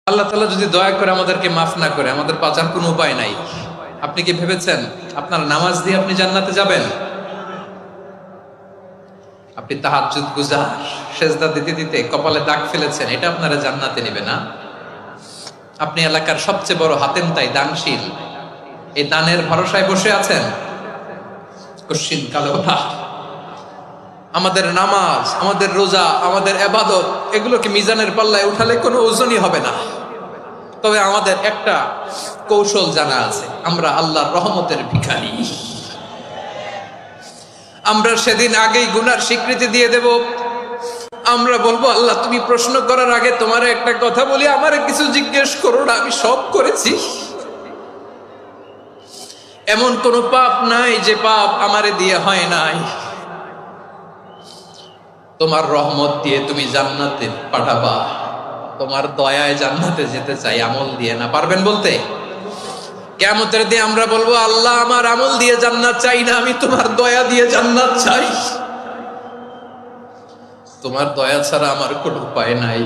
আল্লাহ তাআলা যদি দয়া করে আমাদেরকে মাফ না করে, আমাদের বাঁচার কোনো উপায় নাই। আপনি কি ভেবেছেন আপনার নামাজ দিয়ে আপনি জান্নাতে যাবেন? আপনি তাহাজ্জুদ গুজার, সেজদা দিতে দিতে কপালে দাগ ফেলেছেন, এটা আপনারা জান্নাতে নেবে না। আপনি এলাকার সবচেয়ে বড় হাতেম তাই দানশীল, এই দানের ভরসায় বসে আছেন। কশিন কালো ওঠা আমাদের নামাজ, আমাদের রোজা, আমাদের ইবাদত, এগুলোকে মিজানের পাল্লায় উঠালে কোনো ওজনই হবে না। তবে আমাদের একটা কৌশল জানা আছে, আমরা আল্লাহর রহমতের ভিখারি। আমরা সেদিন আগেই গুনার স্বীকৃতি দিয়ে দেব। আমরা বলবো, আল্লাহ তুমি প্রশ্ন করার আগে তোমার একটা কথা বলি, আমারে কিছু জিজ্ঞেস করো না, আমি সব করেছি। এমন কোন পাপ নাই যে পাপ আমারে দিয়ে হয় নাই। তোমার রহমত দিয়ে তুমি জান্নাতে পাঠাবা, তোমার দয়ায় জান্নাতে যেতে চাই, আমল দিয়ে না। পারবেন বলতে? কিয়ামতের দিন আমরা বলবো, আল্লাহ আমার আমল দিয়ে জান্নাত চাই না, আমি তোমার দয়া দিয়ে জান্নাত চাই। তোমার দয়া ছাড়া আমার কোনো উপায় নাই।